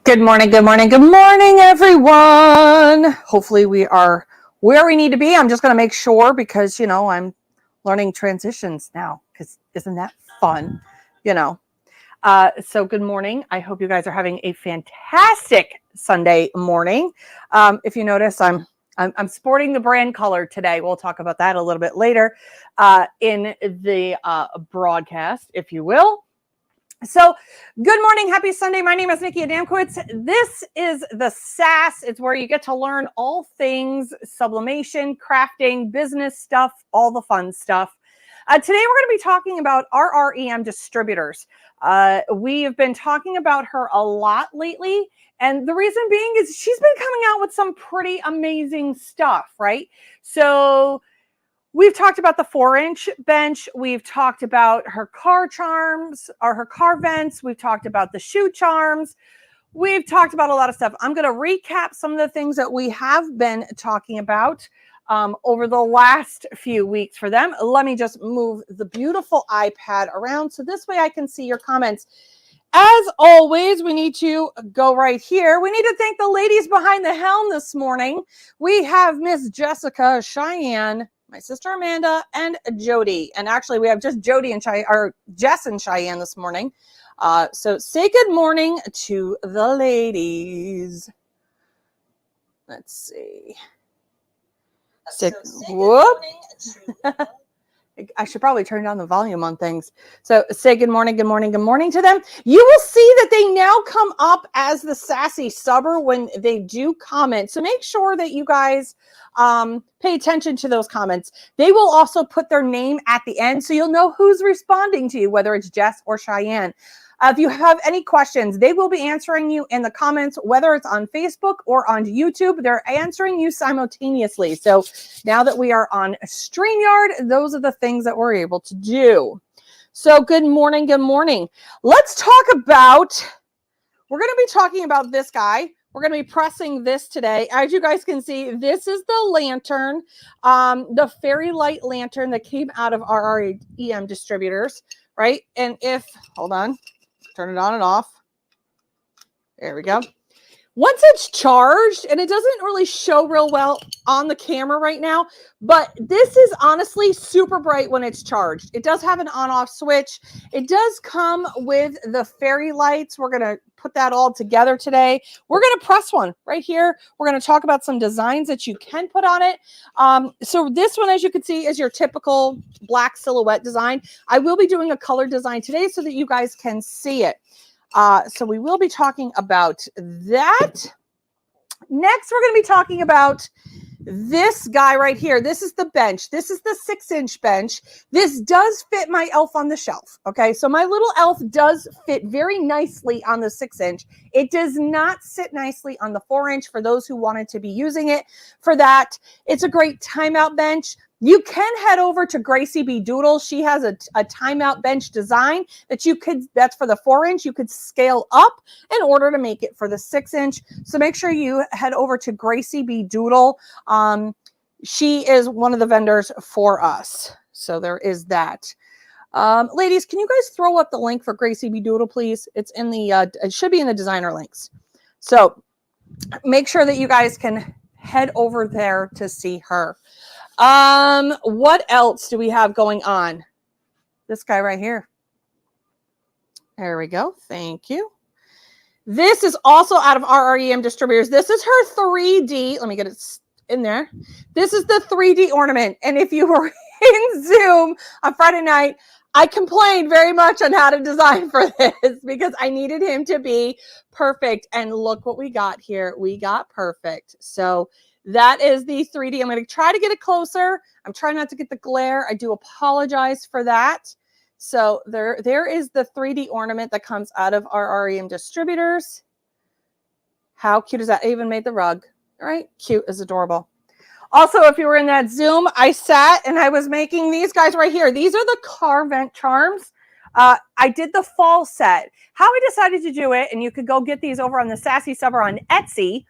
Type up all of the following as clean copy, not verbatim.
Good morning, everyone. Hopefully we are where we need to be. I'm just going to make sure because, I'm learning transitions now because isn't that fun? So good morning. I hope you guys are having a fantastic Sunday morning. If you notice, I'm sporting the brand color today. We'll talk about that a little bit later in the broadcast, if you will. So good morning. Happy Sunday. My name is Nikki Adamkowitz. This is the Sass. It's where you get to learn all things sublimation, crafting, business stuff, all the fun stuff. Today, we're going to be talking about RREM distributors. We have been talking about her a lot lately. And the reason being is she's been coming out with some pretty amazing stuff, right? So we've talked about the 4-inch bench. We've talked about her car charms or her car vents. We've talked about the shoe charms. We've talked about a lot of stuff. I'm going to recap some of the things that we have been talking about over the last few weeks for them. Let me just move the beautiful iPad around so this way I can see your comments. As always, we need to go right here. We need to thank the ladies behind the helm this morning. We have Miss Jessica, Cheyenne, my sister Amanda, and Jody. And actually, we have just Jody and Jess and Cheyenne this morning. So say good morning to the ladies. Let's see. Whoop. I should probably turn down the volume on things. So say good morning to them. You will see that they now come up as the sassy subber when they do comment. So make sure that you guys pay attention to those comments. They will also put their name at the end so you'll know who's responding to you, whether it's Jess or Cheyenne. If you have any questions, they will be answering you in the comments, whether it's on Facebook or on YouTube. They're answering you simultaneously. So now that we are on StreamYard, those are the things that we're able to do. So good morning. Let's talk about, we're going to be talking about this guy. We're going to be pressing this today. As you guys can see, this is the lantern, the fairy light lantern that came out of RREM distributors, right? And hold on. Turn it on and off. There we go. Once it's charged, and it doesn't really show real well on the camera right now, but this is honestly super bright when it's charged. It does have an on-off switch. It does come with the fairy lights. We're going to put that all together today. We're going to press one right here. We're going to talk about some designs that you can put on it. So this one, as you can see, is your typical black silhouette design. I will be doing a color design today so that you guys can see it. So we will be talking about that. Next, we're going to be talking about this guy right here. This is the bench. This is the 6-inch bench. This does fit my elf on the shelf. Okay, so my little elf does fit very nicely on the 6-inch. It does not sit nicely on the 4-inch for those who wanted to be using it for that. It's a great timeout bench. You can head over to Gracie B. Doodle. She has a timeout bench design that that's for the 4-inch. You could scale up in order to make it for the 6-inch. So make sure you head over to Gracie B. Doodle. She is one of the vendors for us. So there is that. Ladies, can you guys throw up the link for Gracie B. Doodle, please? It's in the, it should be in the designer links. So make sure that you guys can head over there to see her. What else do we have going on? This guy right here. There we go. Thank you. This is also out of RREM distributors. This is her 3D. Let me get it in there. This is the 3D ornament. And if you were in Zoom on Friday night, I complained very much on how to design for this because I needed him to be perfect. And look what we got here. We got perfect. So that is the 3D. I'm going to try to get it closer. I'm trying not to get the glare. I do apologize for that. So there is the 3D ornament that comes out of our RREM distributors. How cute is that? I even made the rug. All right. Cute is adorable. Also, if you were in that Zoom, I sat and I was making these guys right here. These are the car vent charms. I did the fall set. How I decided to do it, and you could go get these over on the Sassy Subber on Etsy,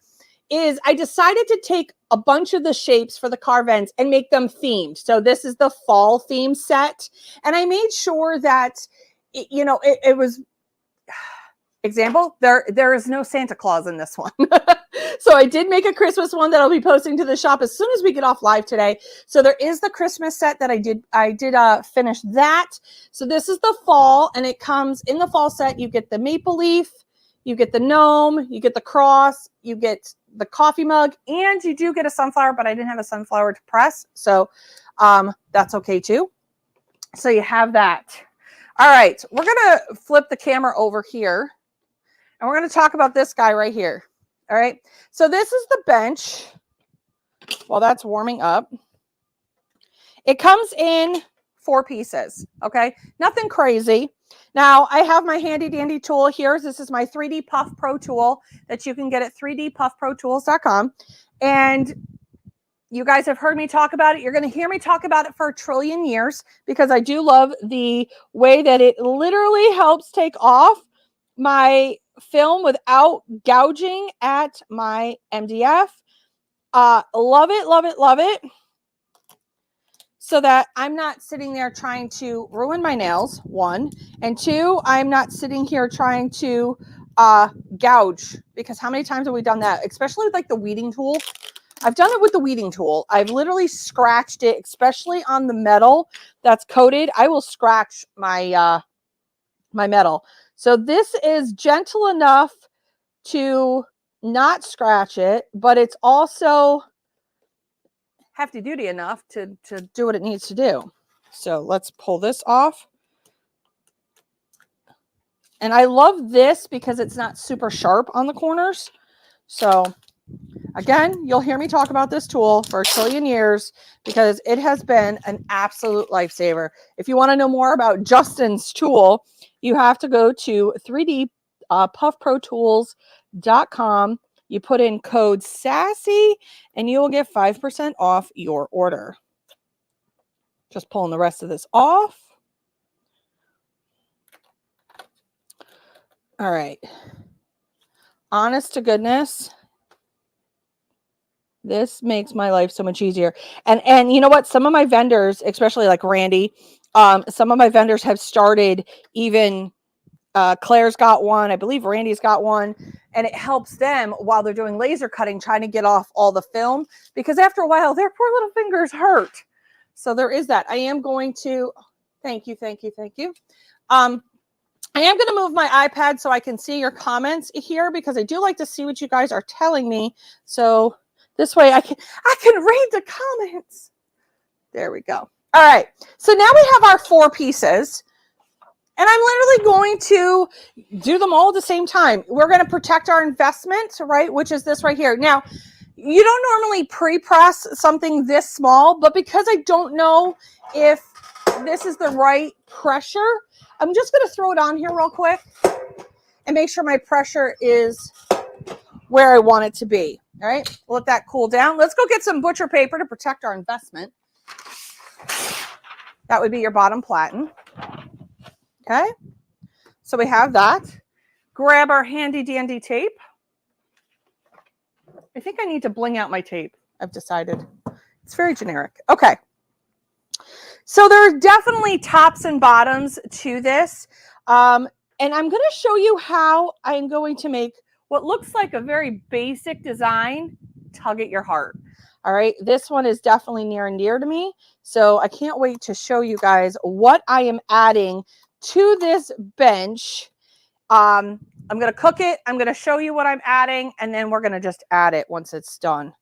is I decided to take a bunch of the shapes for the car vents and make them themed. So this is the fall theme set. And I made sure that, it was example, there is no Santa Claus in this one. So I did make a Christmas one that I'll be posting to the shop as soon as we get off live today. So there is the Christmas set that I did finish that. So this is the fall, and it comes in the fall set. You get the maple leaf, you get the gnome, you get the cross, you get the coffee mug, and you do get a sunflower, but I didn't have a sunflower to press. So that's okay too. So you have that. All right, we're going to flip the camera over here, and we're going to talk about this guy right here. All right, so this is the bench while that's warming up. It comes in 4 pieces, okay? Nothing crazy. Now, I have my handy dandy tool here. This is my 3D Puff Pro tool that you can get at 3dpuffprotools.com. And you guys have heard me talk about it. You're going to hear me talk about it for a trillion years because I do love the way that it literally helps take off my film without gouging at my MDF. Love it, love it, love it. So that I'm not sitting there trying to ruin my nails, 1. And 2, I'm not sitting here trying to gouge, because how many times have we done that? Especially with like the weeding tool. I've done it with the weeding tool. I've literally scratched it, especially on the metal that's coated. I will scratch my my metal. So this is gentle enough to not scratch it, but it's also hefty duty enough to do what it needs to do. So let's pull this off. And I love this because it's not super sharp on the corners. So again, you'll hear me talk about this tool for a trillion years because it has been an absolute lifesaver. If you want to know more about Justin's tool, you have to go to 3dpuffprotools.com. You put in code SASSY and you will get 5% off your order. Just pulling the rest of this off. All right. Honest to goodness, this makes my life so much easier. And you know what? Some of my vendors, especially like Randy, some of my vendors have started even Claire's got one. I believe Randy's got one. And it helps them while they're doing laser cutting, trying to get off all the film. Because after a while, their poor little fingers hurt. So there is that. I am going to, thank you. I am going to move my iPad so I can see your comments here, because I do like to see what you guys are telling me. So this way I can read the comments. There we go. All right. So now we have our 4 pieces. And I'm literally going to do them all at the same time. We're going to protect our investment, right? Which is this right here. Now, you don't normally pre-press something this small, but because I don't know if this is the right pressure, I'm just going to throw it on here real quick and make sure my pressure is where I want it to be. All right, let that cool down. Let's go get some butcher paper to protect our investment. That would be your bottom platen. Okay, so we have that. Grab our handy dandy tape. I think I need to bling out my tape. I've decided. It's very generic. Okay. So there are definitely tops and bottoms to this. And I'm going to show you how I'm going to make what looks like a very basic design tug at your heart. All right. This one is definitely near and dear to me. So I can't wait to show you guys what I am adding to this bench. I'm going to cook it. I'm going to show you what I'm adding, and then we're going to just add it once it's done.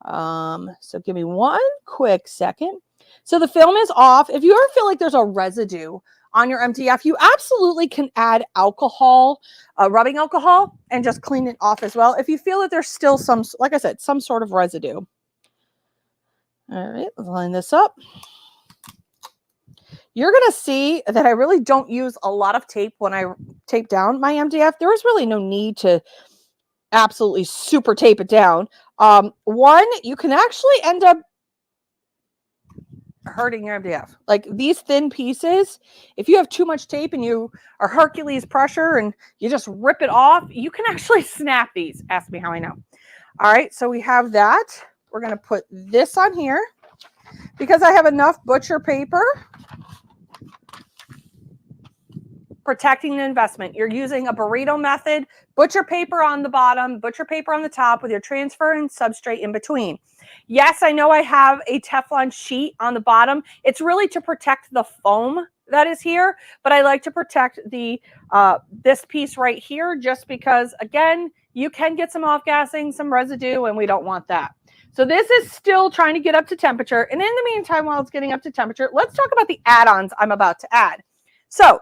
So give me one quick second. So the film is off. If you ever feel like there's a residue on your MDF, you absolutely can add alcohol, rubbing alcohol, and just clean it off as well. If you feel that there's still some, like I said, some sort of residue. All right, let's line this up. You're going to see that I really don't use a lot of tape when I tape down my MDF. There is really no need to absolutely super tape it down. One, you can actually end up hurting your MDF. Like these thin pieces, if you have too much tape and you are Hercules pressure and you just rip it off, you can actually snap these. Ask me how I know. All right, so we have that. We're going to put this on here because I have enough butcher paper protecting the investment. You're using a burrito method, butcher paper on the bottom, butcher paper on the top with your transfer and substrate in between. Yes, I know I have a Teflon sheet on the bottom. It's really to protect the foam that is here, but I like to protect the this piece right here just because, again, you can get some off-gassing, some residue, and we don't want that. So this is still trying to get up to temperature. And in the meantime, while it's getting up to temperature, let's talk about the add-ons I'm about to add. So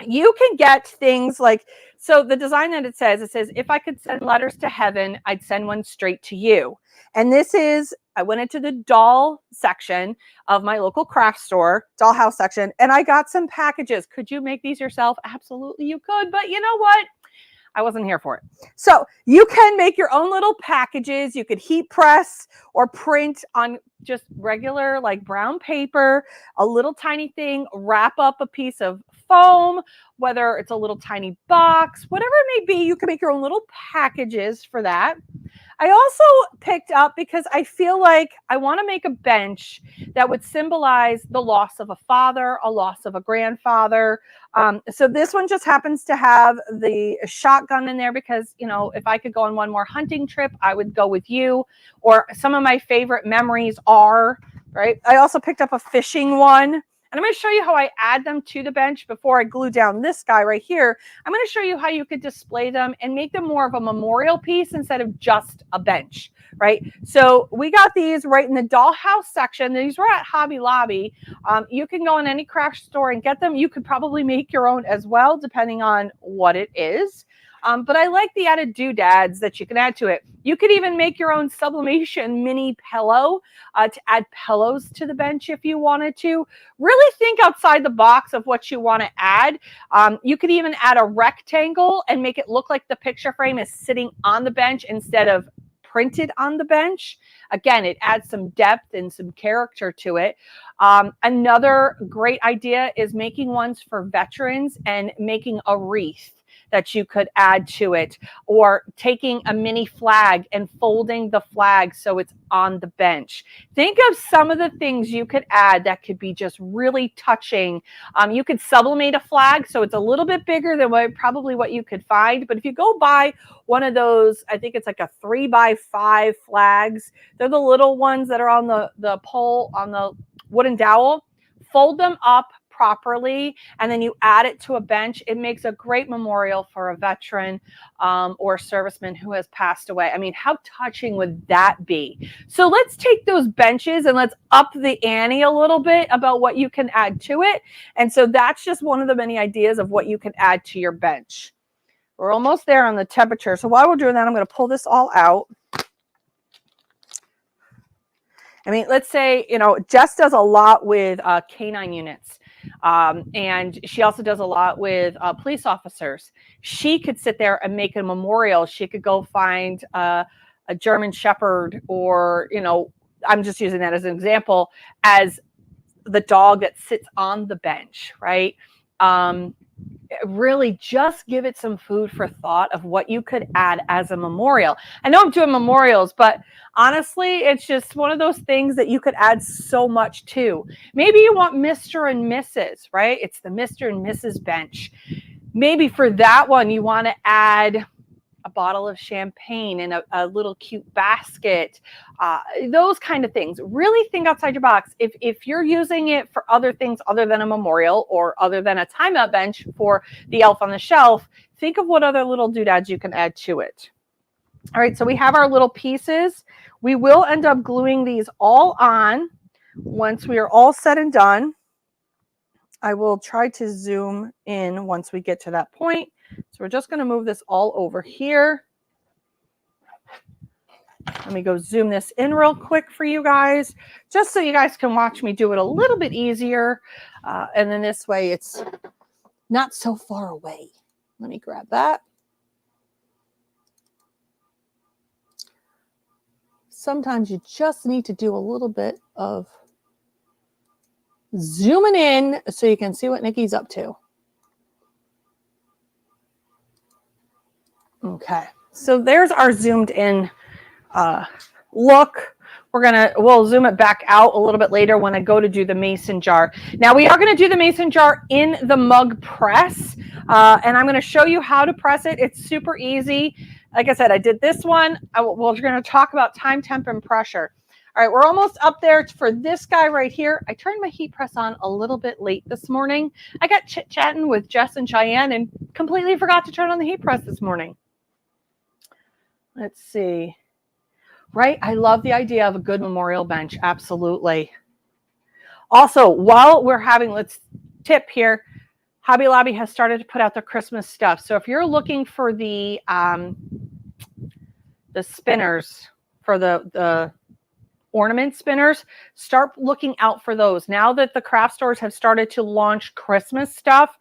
you can get things like, so the design that it says, if I could send letters to heaven, I'd send one straight to you. And this is, I went into the doll section of my local craft store, dollhouse section, and I got some packages. Could you make these yourself? Absolutely you could, but you know what? I wasn't here for it. So you can make your own little packages. You could heat press or print on just regular like brown paper, a little tiny thing, wrap up a piece of foam, whether it's a little tiny box, whatever it may be, you can make your own little packages for that. I also picked up because I feel like I want to make a bench that would symbolize the loss of a father, a loss of a grandfather. So this one just happens to have the shotgun in there because, you know, if I could go on one more hunting trip, I would go with you. Or some of my favorite memories are, right? I also picked up a fishing one. And I'm going to show you how I add them to the bench before I glue down this guy right here. I'm going to show you how you could display them and make them more of a memorial piece instead of just a bench, right? So we got these right in the dollhouse section. These were at Hobby Lobby. You can go in any craft store and get them. You could probably make your own as well, depending on what it is. But I like the added doodads that you can add to it. You could even make your own sublimation mini pillow to add pillows to the bench if you wanted to. Really think outside the box of what you want to add. You could even add a rectangle and make it look like the picture frame is sitting on the bench instead of printed on the bench. Again, it adds some depth and some character to it. Another great idea is making ones for veterans and making a wreath that you could add to it, or taking a mini flag and folding the flag so it's on the bench. Think of some of the things you could add that could be just really touching. You could sublimate a flag so it's a little bit bigger than probably what you could find, but if you go buy one of those, I think it's like a 3x5 flags, they're the little ones that are on the pole on the wooden dowel, fold them up properly, and then you add it to a bench. It makes a great memorial for a veteran or serviceman who has passed away. I mean, how touching would that be? So let's take those benches and let's up the ante a little bit about what you can add to it. And so that's just one of the many ideas of what you can add to your bench. We're almost there on the temperature. So while we're doing that, I'm going to pull this all out. I mean, let's say, you know, Jess does a lot with canine units. And she also does a lot with police officers. She could sit there and make a memorial. She could go find a German Shepherd, or, you know, I'm just using that as an example, as the dog that sits on the bench, right? Really just give it some food for thought of what you could add as a memorial. I know I'm doing memorials, but honestly, it's just one of those things that you could add so much to. Maybe you want Mr. and Mrs., right? It's the Mr. and Mrs. bench. Maybe for that one, you want to add a bottle of champagne and a little cute basket, those kind of things. Really think outside your box. If you're using it for other things other than a memorial or other than a timeout bench for the elf on the shelf, think of what other little doodads you can add to it. All right, so we have our little pieces. We will end up gluing these all on once we are all said and done. I will try to zoom in once we get to that point. So we're just going to move this all over here. Let me go zoom this in real quick for you guys, just so you guys can watch me do it a little bit easier. And then this way it's not so far away. Let me grab that. Sometimes you just need to do a little bit of zooming in so you can see what Nikki's up to. Okay, so there's our zoomed in look We'll zoom it back out a little bit later when I go to do the mason jar. Now we are going to do the mason jar in the mug press, and I'm going to show you how to press it. It's super easy. Like I said, I did this one. We're going to talk about time, temp, and pressure. All right, we're almost up there for this guy right here. I turned my heat press on a little bit late this morning. I got chit-chatting with Jess and Cheyenne and completely forgot to turn on the heat press this morning. Let's see. Right? I love the idea of a good memorial bench. Absolutely. Also, while we're having, let's tip here, Hobby Lobby has started to put out their Christmas stuff. So if you're looking for the spinners, for the ornament spinners, start looking out for those. Now that the craft stores have started to launch Christmas stuff,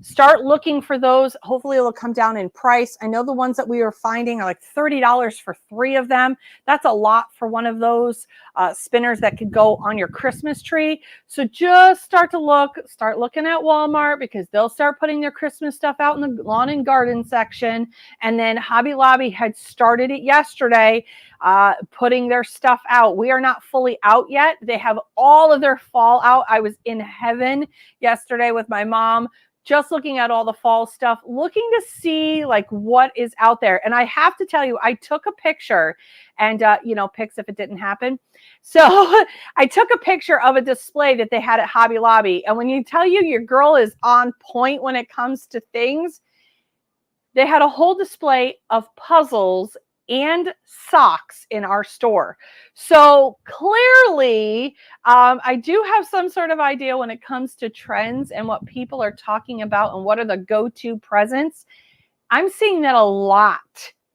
start looking for those. Hopefully it'll come down in price. I know the ones that we are finding are like $30 for 3 of them. That's a lot for one of those spinners that could go on your Christmas tree. So just start looking at Walmart, because they'll start putting their Christmas stuff out in the lawn and garden section. And then Hobby Lobby had started it yesterday, putting their stuff out. We are not fully out yet. They have all of their fall out. I was in heaven yesterday with my mom, just looking at all the fall stuff, looking to see like what is out there. And I have to tell you, I took a picture, and pics if it didn't happen. So I took a picture of a display that they had at Hobby Lobby. And when you tell you your girl is on point when it comes to things, they had a whole display of puzzles and socks in our store. So clearly, I do have some sort of idea when it comes to trends and what people are talking about and what are the go-to presents. I'm seeing that a lot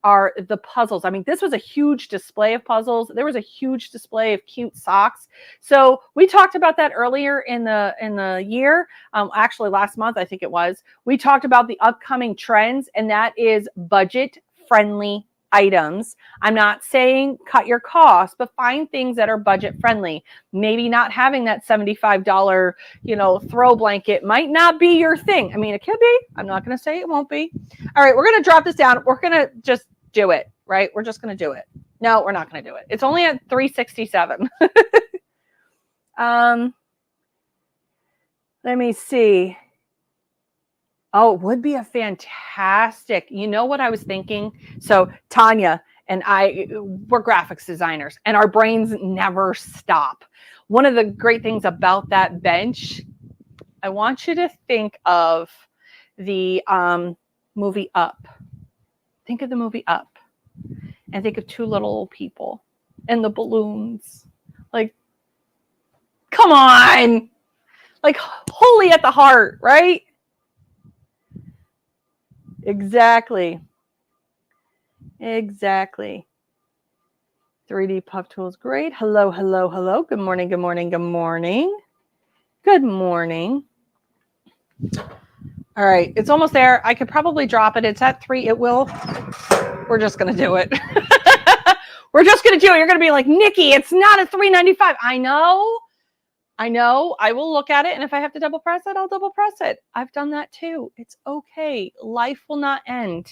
are the puzzles. I mean, this was a huge display of puzzles. There was a huge display of cute socks. So we talked about that earlier in the year. Actually, last month, I think it was. We talked about the upcoming trends, and that is budget-friendly items. I'm not saying cut your costs, but find things that are budget friendly. Maybe not having that $75, throw blanket might not be your thing. I mean, it could be. I'm not going to say it won't be. All right, we're going to drop this down. We're going to just do it, right? We're just going to do it. No, we're not going to do it. It's only at 367. Let me see. Oh, it would be a fantastic, you know what I was thinking? So Tanya and we're graphics designers, and our brains never stop. One of the great things about that bench, I want you to think of the movie Up. Think of the movie Up, and think of 2 little old people and the balloons. Like, come on. Like, holy at the heart, right? Exactly. 3D Puff Tools, great. Hello. Good morning. Good morning. All right, it's almost there. I could probably drop it. It's at 3. It will. We're just going to do it. We're just going to do it. You're going to be like, Nikki, it's not a $3.95. I know. I will look at it, and if I have to double press it, I'll double press it. I've done that too. It's okay. Life will not end.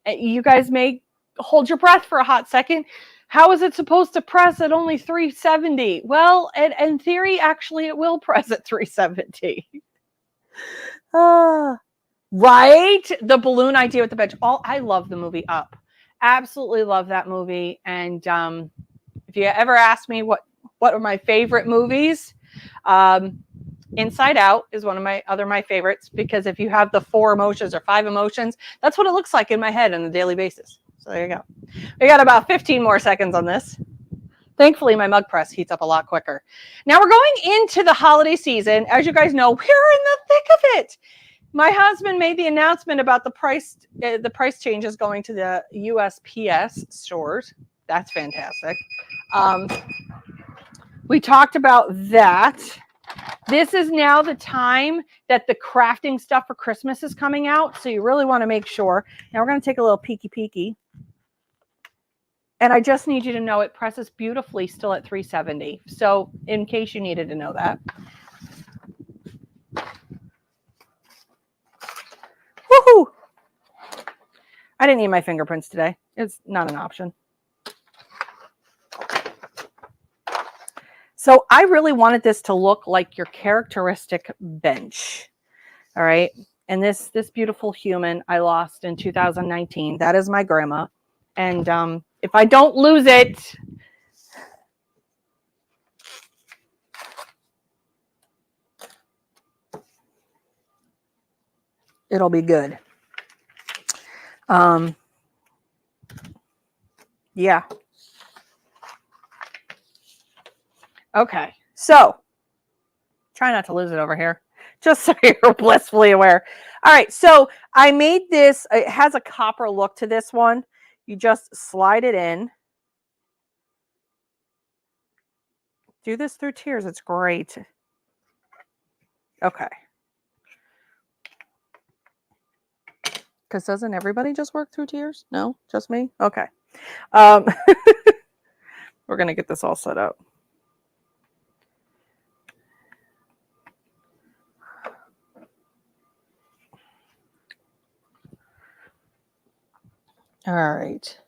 You guys may hold your breath for a hot second. How is it supposed to press at only 370? Well, in theory, actually, it will press at 370. Right? The balloon idea with the bench. I love the movie Up. Absolutely love that movie. And if you ever ask me what are my favorite movies, Inside Out is one of my favorites, because if you have the 4 emotions or 5 emotions, that's what it looks like in my head on a daily basis. So there you go. We got about 15 more seconds on this. Thankfully, my mug press heats up a lot quicker. Now we're going into the holiday season. As you guys know, we're in the thick of it. My husband made the announcement about the price changes going to the USPS stores. That's fantastic. We talked about that. This is now the time that the crafting stuff for Christmas is coming out. So you really want to make sure. Now we're going to take a little peeky. And I just need you to know it presses beautifully still at 370. So in case you needed to know that. Woohoo! I didn't need my fingerprints today. It's not an option. So I really wanted this to look like your characteristic bench. All right. And this beautiful human I lost in 2019. That is my grandma. And if I don't lose it, it'll be good. Yeah. Okay. So try not to lose it over here, just so you're blissfully aware. All right. So I made this. It has a copper look to this one. You just slide it in. Do this through tears. It's great. Okay. Because doesn't everybody just work through tears? No, just me? Okay. We're going to get this all set up. All right.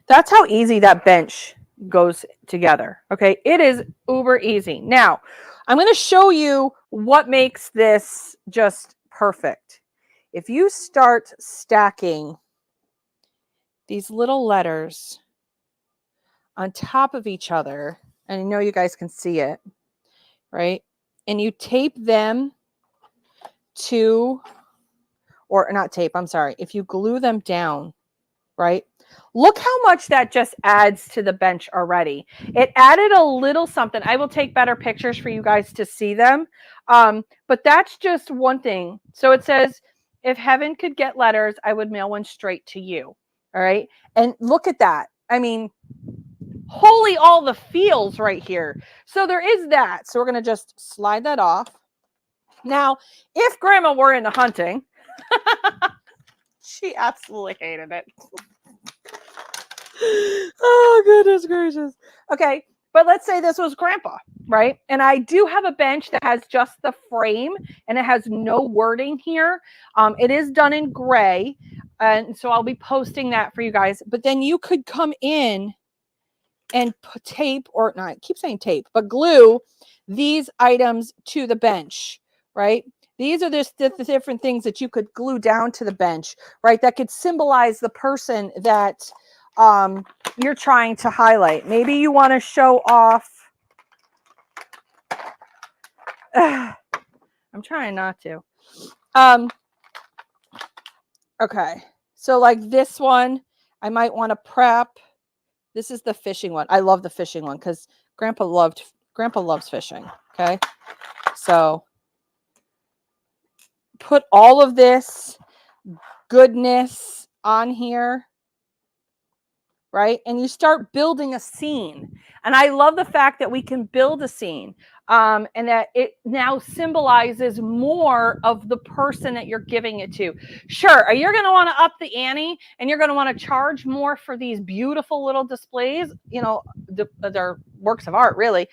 That's how easy that bench goes together. Okay. It is uber easy. Now, I'm going to show you what makes this just perfect. If you start stacking these little letters on top of each other, and I know you guys can see it, right? And you tape them to, or not tape, I'm sorry, if you glue them down, right? Look how much that just adds to the bench already. It added a little something. I will take better pictures for you guys to see them. But that's just one thing. So it says, if heaven could get letters, I would mail one straight to you. All right. And look at that. I mean, holy, all the feels right here. So there is that. So we're going to just slide that off. Now, if grandma were into hunting, she absolutely hated it. Oh, goodness gracious. Okay, but let's say this was grandpa, right? And I do have a bench that has just the frame and it has no wording here. It is done in gray. And so I'll be posting that for you guys. But then you could come in and put tape, or not, I keep saying tape, but glue these items to the bench, right? These are the different things that you could glue down to the bench, right? That could symbolize the person that you're trying to highlight. Maybe you want to show off. I'm trying not to. Okay. So like this one, I might want to prep. This is the fishing one. I love the fishing one because Grandpa loves fishing. Okay. So put all of this goodness on here. Right? And you start building a scene. And I love the fact that we can build a scene and that it now symbolizes more of the person that you're giving it to. Sure, you're going to want to up the ante and you're going to want to charge more for these beautiful little displays. You know, they're works of art, really.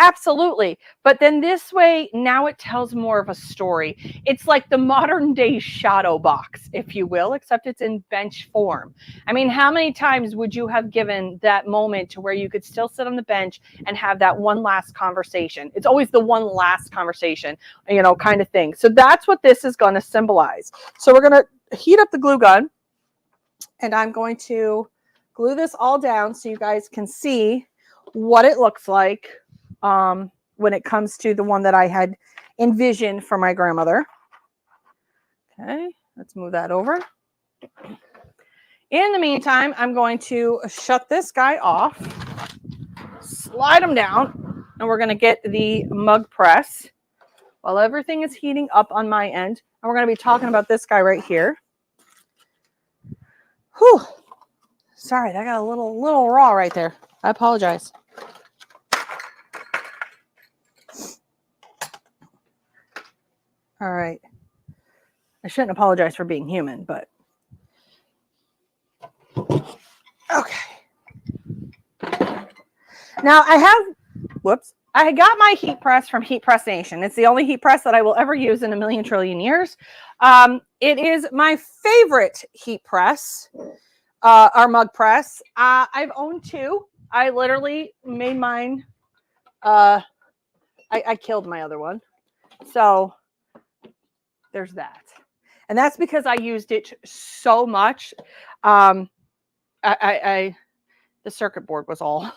Absolutely. But then this way, now it tells more of a story. It's like the modern day shadow box, if you will, except it's in bench form. I mean, how many times would you have given that moment to where you could still sit on the bench and have that one last conversation? It's always the one last conversation, you know, kind of thing. So that's what this is going to symbolize. So we're going to heat up the glue gun and I'm going to glue this all down so you guys can see what it looks like when it comes to the one that I had envisioned for my grandmother. Okay, let's move that over. In the meantime, I'm going to shut this guy off, slide him down, and we're going to get the mug press while everything is heating up on my end. And we're going to be talking about this guy right here. Whew. Sorry, that got a little raw right there. I apologize. All right. I shouldn't apologize for being human, but okay. Now I got my heat press from Heat Press Nation. It's the only heat press that I will ever use in a million trillion years. It is my favorite heat press, our mug press. I've owned two. I literally made mine. I killed my other one. So there's that. And that's because I used it so much. The circuit board was all.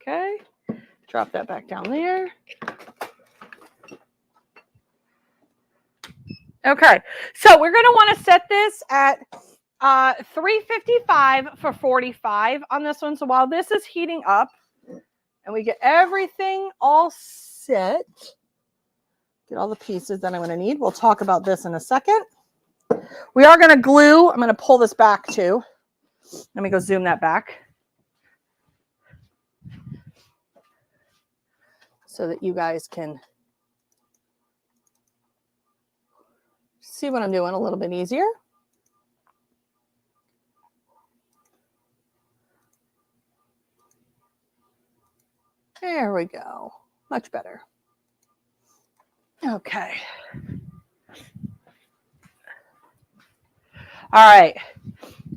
Okay. Drop that back down there. Okay. So we're going to want to set this at 355 for 45 on this one. So while this is heating up and we get everything all set, get all the pieces that I'm going to need. We'll talk about this in a second. We are going to glue. I'm going to pull this back too. Let me go zoom that back so that you guys can see what I'm doing a little bit easier. There we go. Much better. Okay. All right.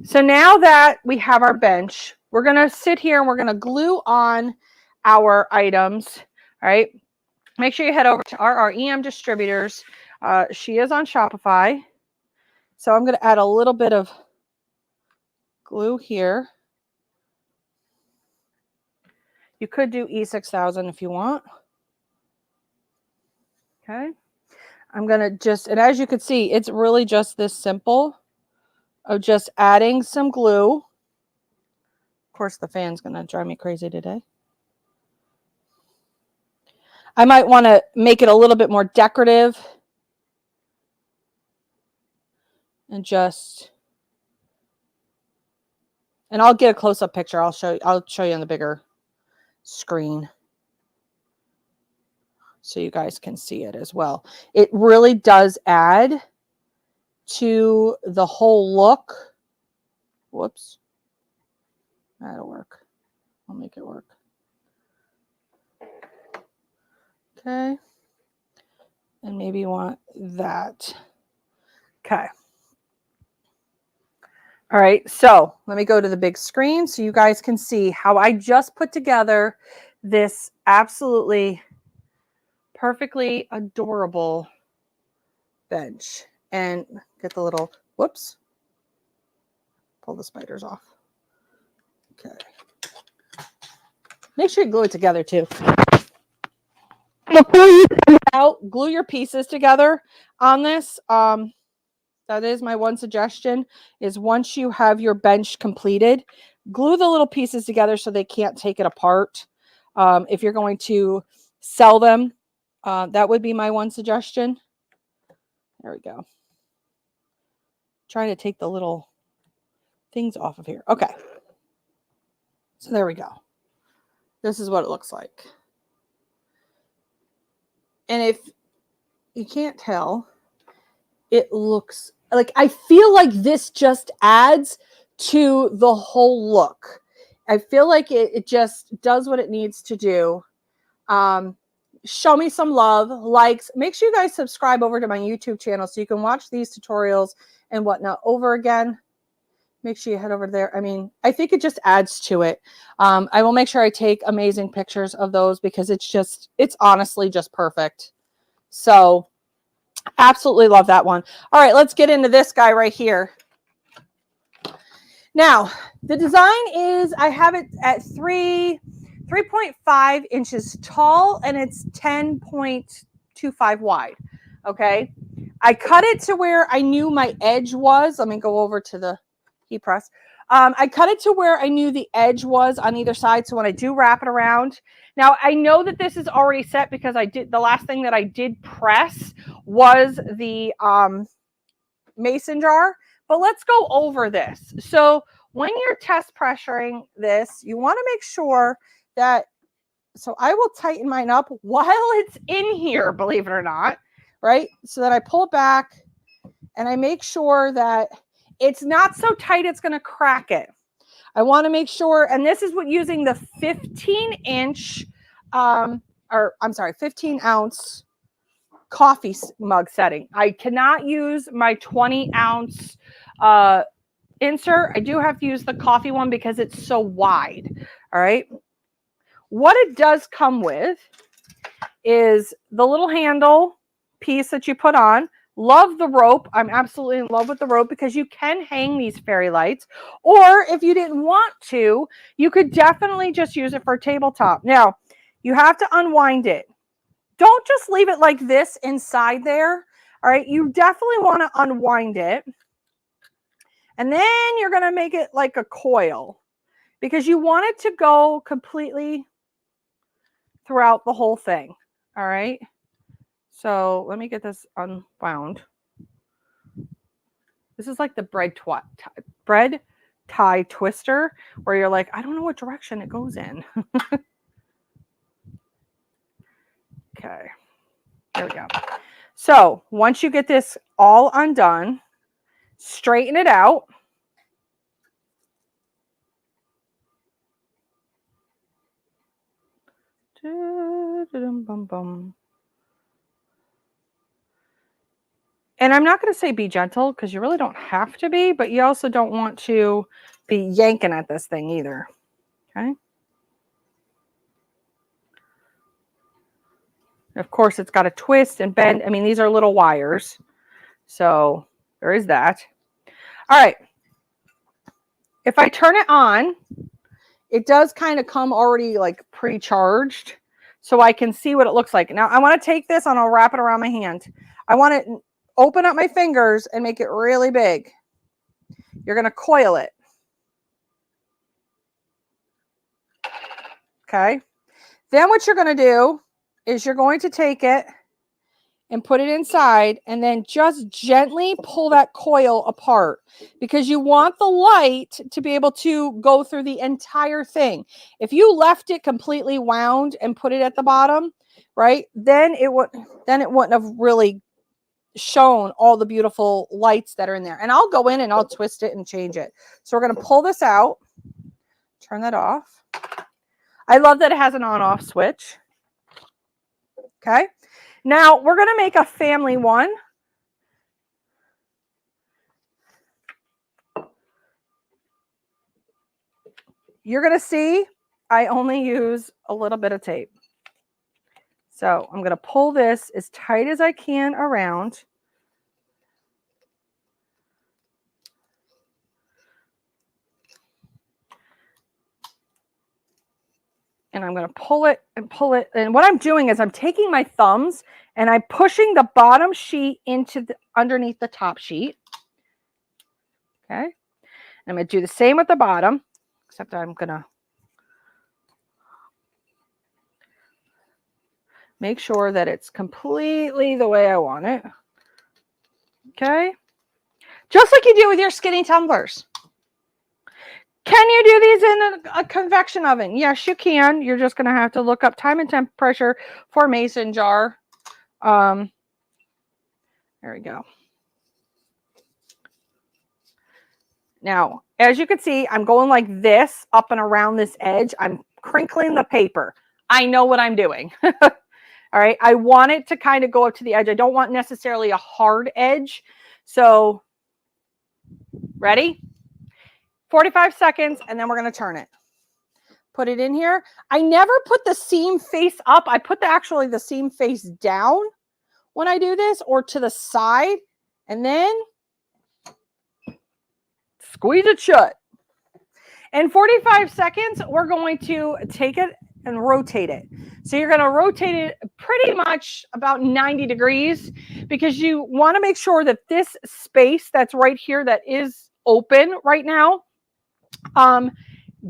So now that we have our bench, we're going to sit here and we're going to glue on our items. All right. Make sure you head over to RREM Distributors. She is on Shopify. So I'm going to add a little bit of glue here. You could do E6000 if you want. Okay. I'm going to just, and as you can see, it's really just this simple of just adding some glue. Of course, the fan's going to drive me crazy today. I might want to make it a little bit more decorative. And just, and I'll get a close-up picture. I'll show you on the bigger screen so you guys can see it as well. It really does add to the whole look. Whoops. That'll work. I'll make it work. Okay. And maybe you want that. Okay. All right, so let me go to the big screen so you guys can see how I just put together this absolutely perfectly adorable bench. And get the little, whoops, pull the spiders off. Okay. Make sure you glue it together too. Before you come out, glue your pieces together on this. That is my one suggestion, is once you have your bench completed, glue the little pieces together so they can't take it apart. If you're going to sell them, that would be my one suggestion. There we go. Trying to take the little things off of here. Okay. So there we go. This is what it looks like. And if you can't tell, it looks like, I feel like this just adds to the whole look. I feel like it just does what it needs to do. Show me some love, likes. Make sure you guys subscribe over to my YouTube channel so you can watch these tutorials and whatnot over again. Make sure you head over there. I mean, I think it just adds to it. I will make sure I take amazing pictures of those because it's honestly just perfect. So absolutely love that one. All right, let's get into this guy right here. Now, the design is, I have it at 3.5 inches tall and it's 10.25 wide. Okay. I cut it to where I knew my edge was. Let me go over to the heat press. I cut it to where I knew the edge was on either side. So when I do wrap it around, now I know that this is already set because the last thing that I did press was the mason jar, but let's go over this. So when you're test pressuring this, you want to make sure that, so I will tighten mine up while it's in here, believe it or not, right? So that I pull back and I make sure that it's not so tight it's going to crack it. I want to make sure, and this is what using the 15-inch, 15-ounce coffee mug setting. I cannot use my 20-ounce insert, I do have to use the coffee one because it's so wide. All right. What it does come with is the little handle piece that you put on. Love the rope. I'm absolutely in love with the rope because you can hang these fairy lights. Or if you didn't want to, you could definitely just use it for a tabletop. Now, you have to unwind it. Don't just leave it like this inside there. All right, you definitely want to unwind it. And then you're going to make it like a coil because you want it to go completely throughout the whole thing. All right. So let me get this unwound. This is like the bread tie twister where you're like, I don't know what direction it goes in. Okay. There we go. So once you get this all undone, straighten it out. And I'm not going to say be gentle because you really don't have to be, but you also don't want to be yanking at this thing either. Okay. Of course, it's got a twist and bend. I mean, these are little wires. So there is that. All right. If I turn it on, it does kind of come already like pre-charged. So I can see what it looks like. Now I want to take this and I'll wrap it around my hand. I want to open up my fingers and make it really big. You're going to coil it. Okay. Then what you're going to do is you're going to take it and put it inside and then just gently pull that coil apart because you want the light to be able to go through the entire thing. If you left it completely wound and put it at the bottom, right, then it wouldn't have really shown all the beautiful lights that are in there. And I'll go in and I'll twist it and change it. So we're going to pull this out, turn that off. I love that it has an on-off switch. Okay. Now we're going to make a family one. You're going to see I only use a little bit of tape. So I'm going to pull this as tight as I can around. And I'm going to pull it and pull it. And what I'm doing is I'm taking my thumbs and I'm pushing the bottom sheet into underneath the top sheet. Okay. And I'm going to do the same with the bottom, except I'm going to make sure that it's completely the way I want it. Okay. Just like you do with your skinny tumblers. Can you do these in a convection oven? Yes, you can. You're just going to have to look up time and temp pressure for mason jar. There we go. Now, as you can see, I'm going like this up and around this edge. I'm crinkling the paper. I know what I'm doing. All right. I want it to kind of go up to the edge. I don't want necessarily a hard edge. So, ready? 45 seconds, and then we're going to turn it. Put it in here. I never put the seam face up. I put the seam face down when I do this, or to the side, and then squeeze it shut. In 45 seconds, we're going to take it and rotate it. So you're going to rotate it pretty much about 90 degrees because you want to make sure that this space that's right here that is open right now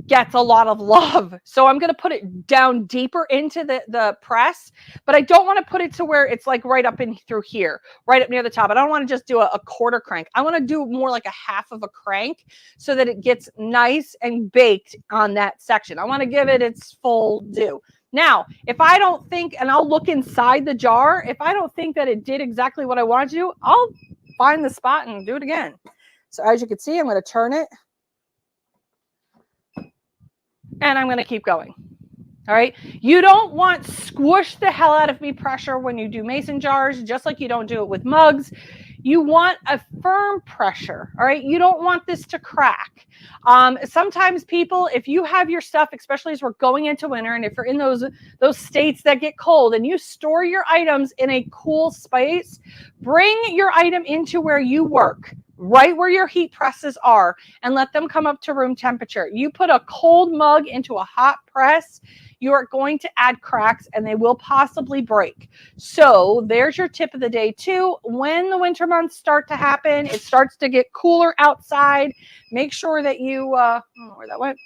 gets a lot of love. So I'm going to put it down deeper into the press, but I don't want to put it to where it's like right up in through here, right up near the top. I don't want to just do a quarter crank. I want to do more like a half of a crank so that it gets nice and baked on that section. I want to give it its full due. Now, if I don't think, and I'll look inside the jar, if I don't think that it did exactly what I wanted to do, I'll find the spot and do it again. So as you can see, I'm going to turn it. And I'm going to keep going. All right. You don't want squish the hell out of me pressure when you do mason jars, just like you don't do it with mugs. You want a firm pressure, all right? You don't want this to crack. Sometimes people, if you have your stuff, especially as we're going into winter, and if you're in those states that get cold and you store your items in a cool space, bring your item into where you work, right where your heat presses are, and let them come up to room temperature. You put a cold mug into a hot press, you are going to add cracks and they will possibly break. So there's your tip of the day too. When the winter months start to happen, it starts to get cooler outside, make sure that you, I don't know where that went,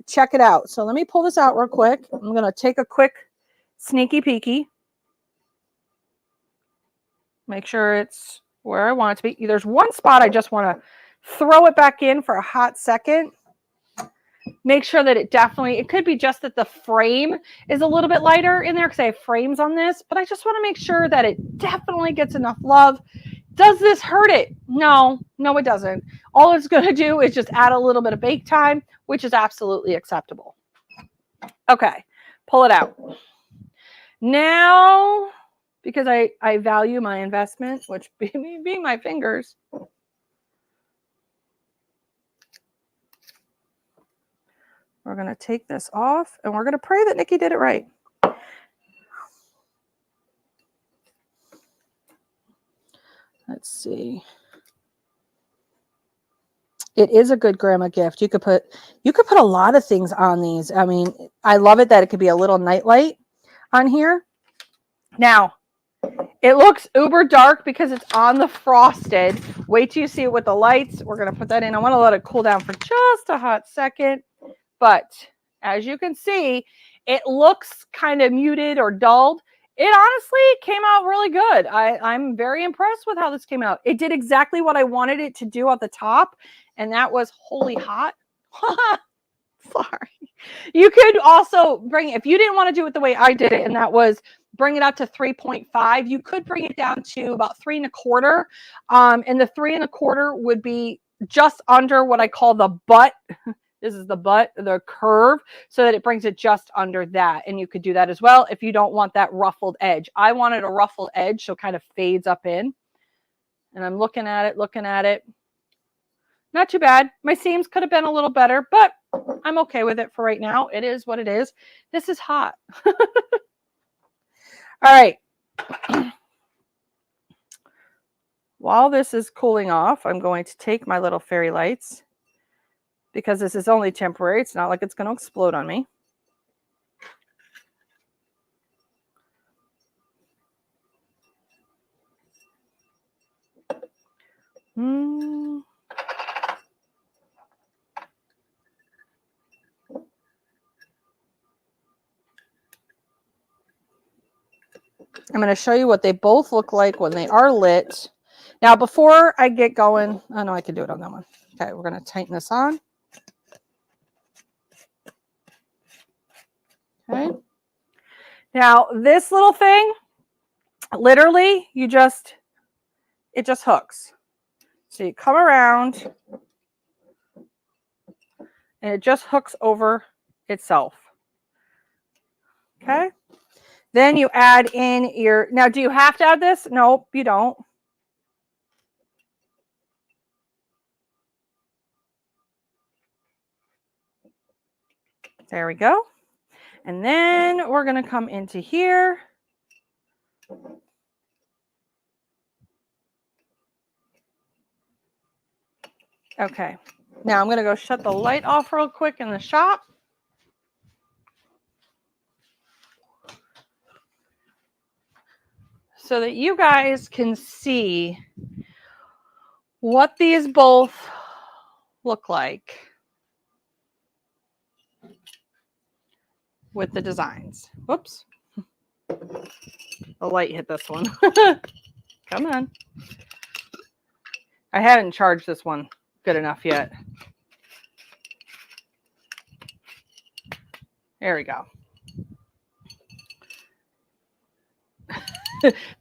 check it out. So let me pull this out real quick. I'm going to take a quick sneaky peeky. Make sure it's where I want it to be. There's one spot I just want to throw it back in for a hot second. Make sure that it could be just that the frame is a little bit lighter in there because I have frames on this, but I just want to make sure that it definitely gets enough love. Does this hurt it? No, it doesn't. All it's going to do is just add a little bit of bake time, which is absolutely acceptable. Okay, pull it out. Now, because I value my investment, which being my fingers, we're going to take this off and we're going to pray that Nikki did it right. Let's see. It is a good grandma gift. You could put a lot of things on these. I mean, I love it that it could be a little nightlight on here. Now, it looks uber dark because it's on the frosted. Wait till you see it with the lights. We're going to put that in. I want to let it cool down for just a hot second. But as you can see, it looks kind of muted or dulled. It honestly came out really good. I'm very impressed with how this came out. It did exactly what I wanted it to do at the top, and that was holy hot. Sorry. You could also bring, if you didn't want to do it the way I did it, and that was bring it up to 3.5, you could bring it down to about 3 1/4. And the 3 1/4 would be just under what I call the butt. This is the butt, the curve, so that it brings it just under that. And you could do that as well if you don't want that ruffled edge. I wanted a ruffled edge, so it kind of fades up in. And I'm looking at it. Not too bad. My seams could have been a little better, but I'm okay with it for right now. It is what it is. This is hot. All right. While this is cooling off, I'm going to take my little fairy lights, because this is only temporary. It's not like it's going to explode on me. I'm going to show you what they both look like when they are lit. Now, before I get going, I know I can do it on that one. Okay, we're going to tighten this on. Okay. Now, this little thing, literally, it just hooks. So you come around, and it just hooks over itself. Okay. Then you add in your, now do you have to add this? Nope, you don't. There we go. And then we're going to come into here. Okay. Now I'm going to go shut the light off real quick in the shop. So that you guys can see what these both look like with the designs. Whoops. The light hit this one. Come on. I haven't charged this one good enough yet. There we go.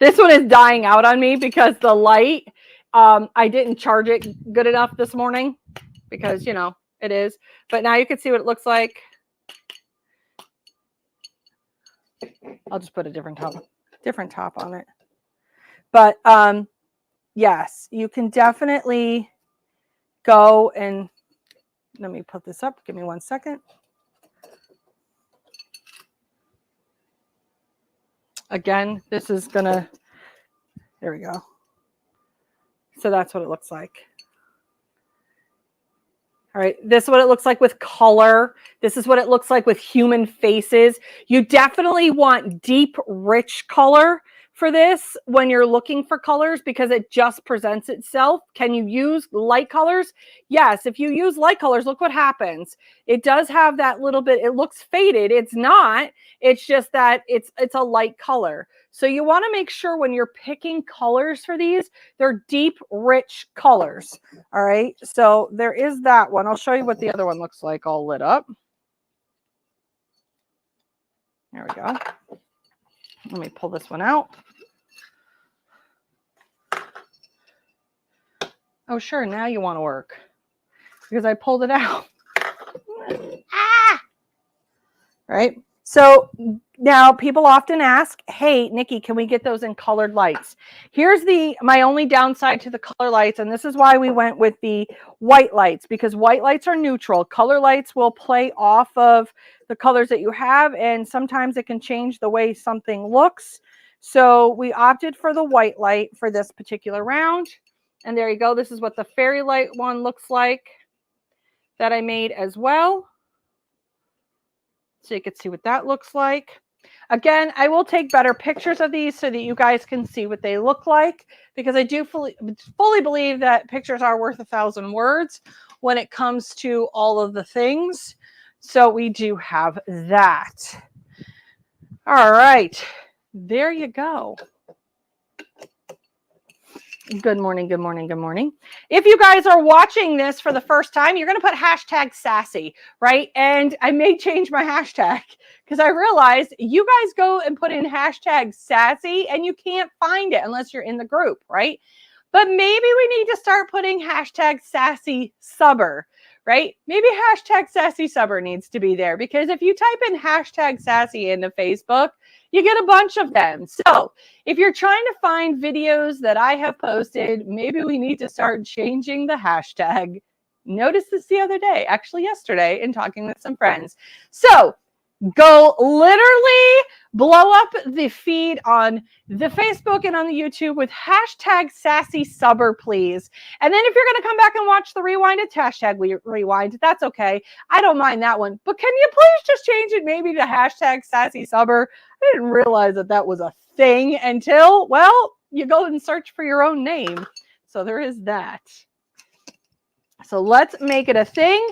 This one is dying out on me because the light, I didn't charge it good enough this morning because, you know, it is. But now you can see what it looks like. I'll just put a different top on it. But yes, you can definitely go and let me put this up. Give me 1 second. Again, this is gonna, there we go. So that's what it looks like. All right, this is what it looks like with color. This is what it looks like with human faces. You definitely want deep, rich color for this when you're looking for colors because it just presents itself. Can you use light colors? Yes, if you use light colors, look what happens. It does have that little bit, it looks faded. It's not, it's just that it's a light color. So you want to make sure when you're picking colors for these, they're deep, rich colors. All right, so there is that one. I'll show you what the other one looks like all lit up. There we go. Let me pull this one out. Oh, sure, now you want to work because I pulled it out. Ah! Right? So now people often ask, hey, Nikki, can we get those in colored lights? Here's my only downside to the color lights, and this is why we went with the white lights, because white lights are neutral. Color lights will play off of the colors that you have, and sometimes it can change the way something looks. So we opted for the white light for this particular round. And there you go. This is what the fairy light one looks like that I made as well. So you can see what that looks like. Again, I will take better pictures of these so that you guys can see what they look like, because I do fully believe that pictures are worth 1,000 words when it comes to all of the things. So we do have that. All right, there you go. Good morning, good morning, good morning. If you guys are watching this for the first time, you're going to put hashtag sassy, right? And I may change my hashtag because I realized you guys go and put in hashtag sassy and you can't find it unless you're in the group, right? But maybe we need to start putting hashtag sassy subber, right? Maybe hashtag sassy subber needs to be there, because if you type in hashtag sassy into Facebook, you get a bunch of them. So if you're trying to find videos that I have posted, maybe we need to start changing the hashtag. Noticed this the other day, actually yesterday, in talking with some friends. So go literally blow up the feed on the Facebook and on the YouTube with hashtag sassy subber, please. And then if you're going to come back and watch the rewind, it's hashtag rewind. That's okay. I don't mind that one. But can you please just change it maybe to hashtag sassy subber? I didn't realize that that was a thing until, well, you go and search for your own name. So there is that. So let's make it a thing.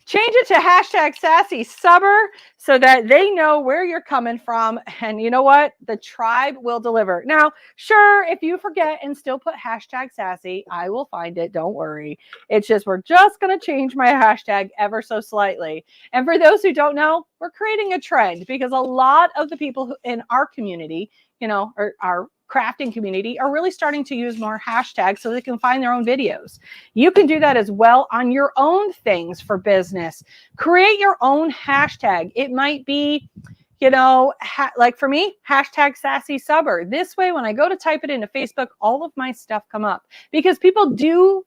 Change it to hashtag sassy subber so that they know where you're coming from. And you know what? The tribe will deliver. Now, sure, if you forget and still put hashtag sassy, I will find it. Don't worry. It's just, we're just going to change my hashtag ever so slightly. And for those who don't know, we're creating a trend, because a lot of the people in our community, you know, or our crafting community, are really starting to use more hashtags so they can find their own videos. You can do that as well on your own things for business. Create your own hashtag. It might be, you know, like for me, hashtag sassy subber. This way, when I go to type it into Facebook, all of my stuff come up, because people do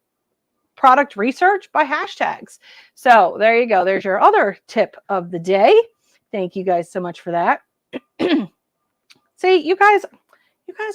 product research by hashtags. So there you go. There's your other tip of the day. Thank you guys so much for that. See, you guys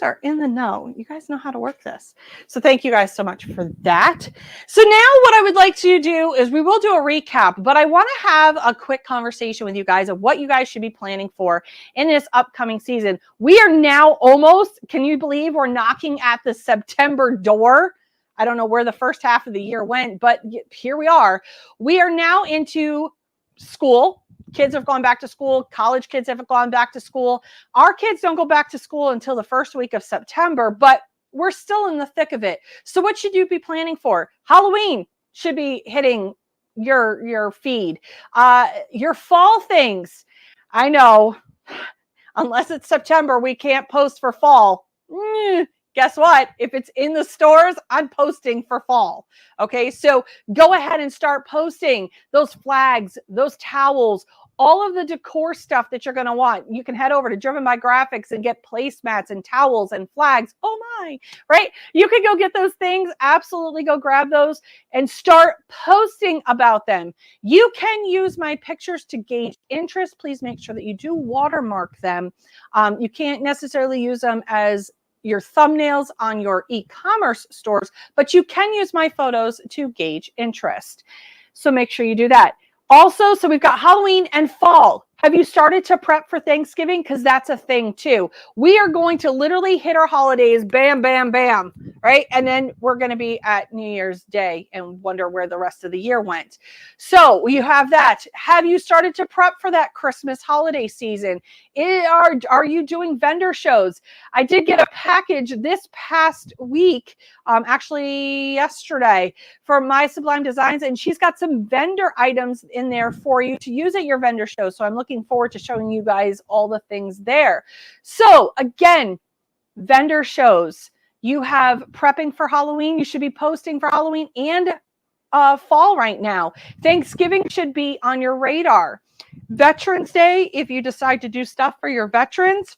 are in the know. You guys know how to work this. So thank you guys so much for that. So now what I would like to do is we will do a recap, but I want to have a quick conversation with you guys of what you guys should be planning for in this upcoming season. We are now almost, can you believe we're knocking at the September door? I don't know where the first half of the year went, but here we are. We are now into school. Kids have gone back to school. College kids have gone back to school. Our kids don't go back to school until the first week of September, but we're still in the thick of it. So what should you be planning for? Halloween should be hitting your feed. Your fall things. I know, unless it's September, we can't post for fall. Guess what? If it's in the stores, I'm posting for fall. Okay, so go ahead and start posting those flags, those towels, all of the decor stuff that you're going to want. You can head over to Driven by Graphics and get placemats and towels and flags. Oh my, right? You can go get those things. Absolutely go grab those and start posting about them. You can use my pictures to gauge interest. Please make sure that you do watermark them. You can't necessarily use them as your thumbnails on your e-commerce stores, but you can use my photos to gauge interest. So make sure you do that. Also, so we've got Halloween and fall. Have you started to prep for Thanksgiving? Because that's a thing too. We are going to literally hit our holidays, bam, bam, bam, right? And then we're going to be at New Year's Day and wonder where the rest of the year went. So you have that. Have you started to prep for that Christmas holiday season? Are you doing vendor shows? I did get a package this past week, actually yesterday, for My Sublime Designs, and she's got some vendor items in there for you to use at your vendor show. So I'm looking forward to showing you guys all the things there. So again, vendor shows. You have prepping for Halloween. You should be posting for Halloween and fall right now. Thanksgiving should be on your radar. Veterans Day, if you decide to do stuff for your veterans.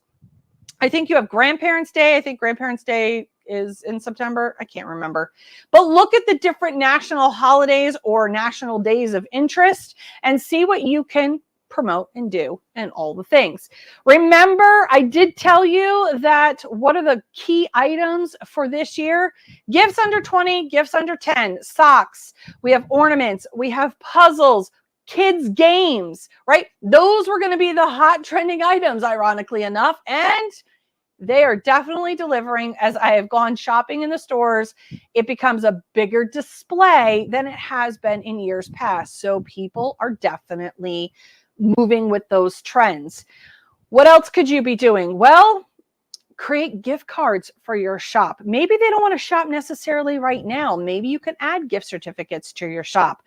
I think you have Grandparents' Day. I think Grandparents' Day is in September. I can't remember. But look at the different national holidays or national days of interest and see what you can promote and do and all the things. Remember, I did tell you that what are the key items for this year? Gifts under 20, gifts under 10, socks. We have ornaments. We have puzzles, kids games, right? Those were going to be the hot trending items, ironically enough. And they are definitely delivering. As I have gone shopping in the stores, it becomes a bigger display than it has been in years past. So people are definitely moving with those trends. What else could you be doing? Well, create gift cards for your shop. Maybe they don't want to shop necessarily right now. Maybe you can add gift certificates to your shop.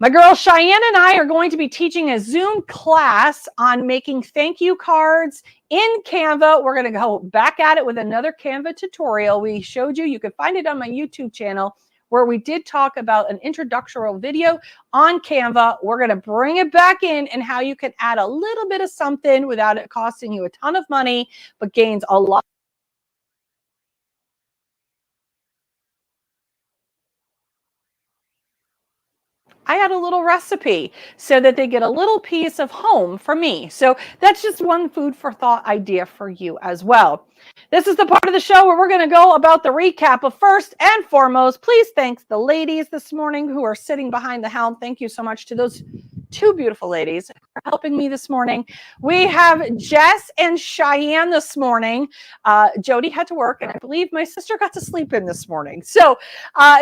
My girl Cheyenne and I are going to be teaching a Zoom class on making thank you cards in Canva. We're going to go back at it with another Canva tutorial. We showed you. You can find it on my YouTube channel, where we did talk about an introductory video on Canva. We're going to bring it back in and how you can add a little bit of something without it costing you a ton of money, but gains a lot. I had a little recipe so that they get a little piece of home from me. So that's just one food for thought idea for you as well. This is the part of the show where we're going to go about the recap. But first and foremost, please thank the ladies this morning who are sitting behind the helm. Thank you so much to those two beautiful ladies for helping me this morning. We have Jess and Cheyenne this morning. Jody had to work, and I believe my sister got to sleep in this morning. So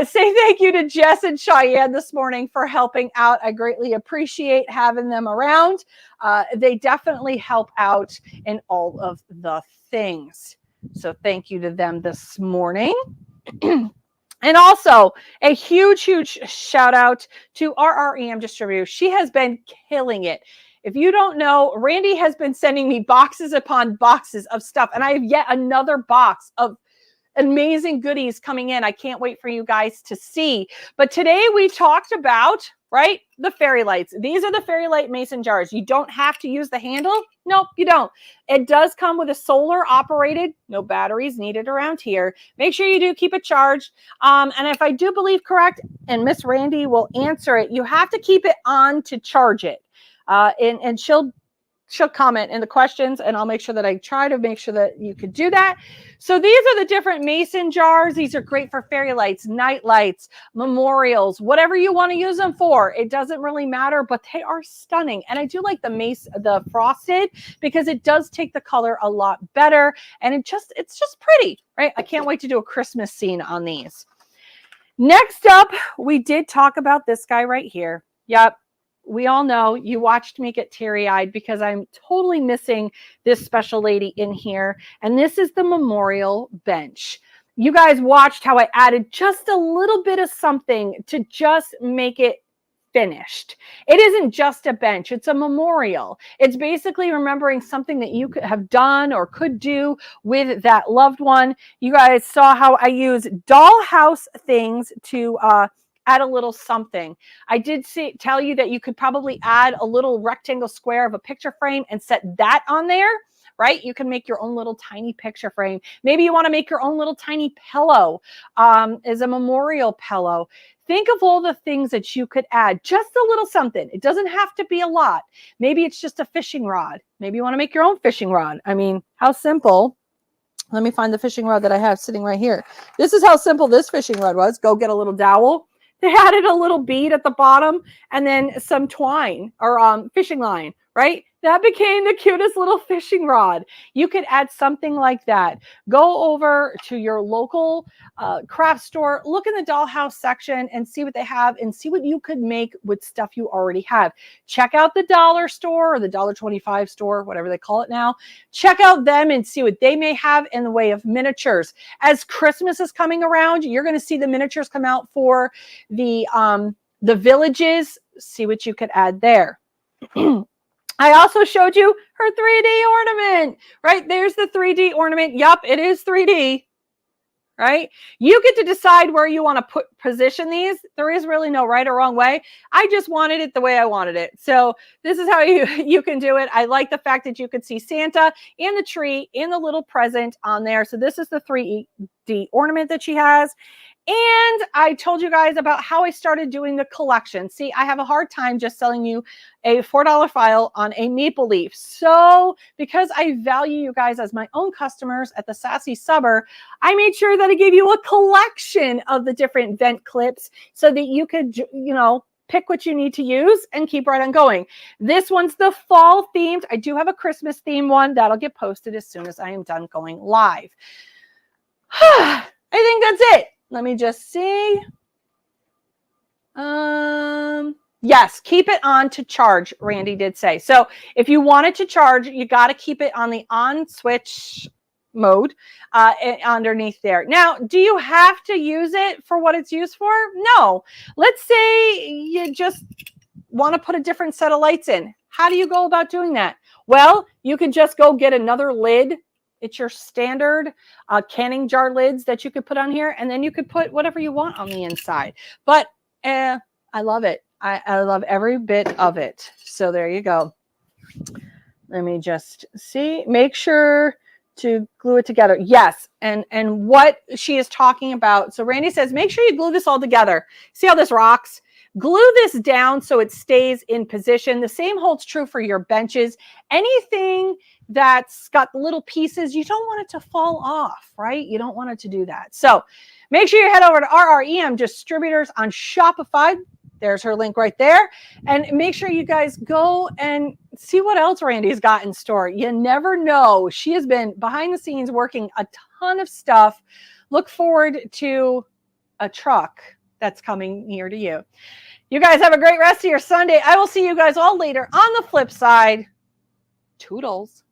say thank you to Jess and Cheyenne this morning for helping out. I greatly appreciate having them around. They definitely help out in all of the things. So thank you to them this morning. And also a huge, huge shout out to RREM Distributor. She has been killing it. If you don't know, Randy has been sending me boxes upon boxes of stuff, and I have yet another box of amazing goodies coming in. I can't wait for you guys to see. But today we talked about, right, the fairy lights. These are the fairy light mason jars. You don't have to use the handle. Nope, you don't. It does come with a solar operated, no batteries needed around here. Make sure you do keep it charged. And if I do believe correct, and Miss Randy will answer it, you have to keep it on to charge it. And she'll comment in the questions, and I'll make sure that I try to make sure that you could do that. So these are the different mason jars. These are great for fairy lights, night lights, memorials, whatever you want to use them for. It doesn't really matter, but they are stunning. And I do like the frosted, because it does take the color a lot better, and it's just pretty, right? I can't wait to do a Christmas scene on these. Next up, we did talk about this guy right here. Yep. We all know, you watched me get teary-eyed because I'm totally missing this special lady in here. And this is the memorial bench. You guys watched how I added just a little bit of something to just make it finished. It isn't just a bench, it's a memorial. It's basically remembering something that you could have done or could do with that loved one. You guys saw how I use dollhouse things to add a little something. I did tell you that you could probably add a little rectangle square of a picture frame and set that on there, right? You can make your own little tiny picture frame. Maybe you want to make your own little tiny pillow as a memorial pillow. Think of all the things that you could add, just a little something. It doesn't have to be a lot. Maybe it's just a fishing rod. Maybe you want to make your own fishing rod. I mean, how simple. Let me find the fishing rod that I have sitting right here. This is how simple this fishing rod was. Go get a little dowel. They added a little bead at the bottom and then some twine or fishing line, right? That became the cutest little fishing rod. You could add something like that. Go over to your local craft store, look in the dollhouse section and see what they have and see what you could make with stuff you already have. Check out the dollar store or the $1.25 store, whatever they call it now. Check out them and see what they may have in the way of miniatures. As Christmas is coming around, you're going to see the miniatures come out for the villages. See what you could add there. I also showed you her 3D ornament, right? There's the 3D ornament. Yup, it is 3D, right? You get to decide where you want to position these. There is really no right or wrong way. I just wanted it the way I wanted it. So this is how you can do it. I like the fact that you could see Santa and the tree and the little present on there. So this is the 3D ornament that she has. And I told you guys about how I started doing the collection. See, I have a hard time just selling you a $4 file on a maple leaf. So because I value you guys as my own customers at the Sassy Subber, I made sure that I gave you a collection of the different vent clips so that you could, you know, pick what you need to use and keep right on going. This one's the fall themed. I do have a Christmas theme one that'll get posted as soon as I am done going live. I think that's it. Let me just see. Yes, keep it on to charge, Randy did say. So if you want it to charge, you got to keep it on the on switch mode underneath there. Now, do you have to use it for what it's used for? No. Let's say you just want to put a different set of lights in. How do you go about doing that? Well, you can just go get another lid. It's your standard canning jar lids that you could put on here, and then you could put whatever you want on the inside. But I love it. I love every bit of it. So there you go. Let me just see. Make sure to glue it together. Yes, and what she is talking about. So Randy says, make sure you glue this all together. See how this rocks? Glue this down so it stays in position. The same holds true for your benches. Anything that's got little pieces, you don't want it to fall off, right? You don't want it to do that. So make sure you head over to RREM Distributors on Shopify. There's her link right there. And make sure you guys go and see what else Randy's got in store. You never know. She has been behind the scenes working a ton of stuff. Look forward to a truck that's coming near to you. You guys have a great rest of your Sunday. I will see you guys all later on the flip side. Toodles.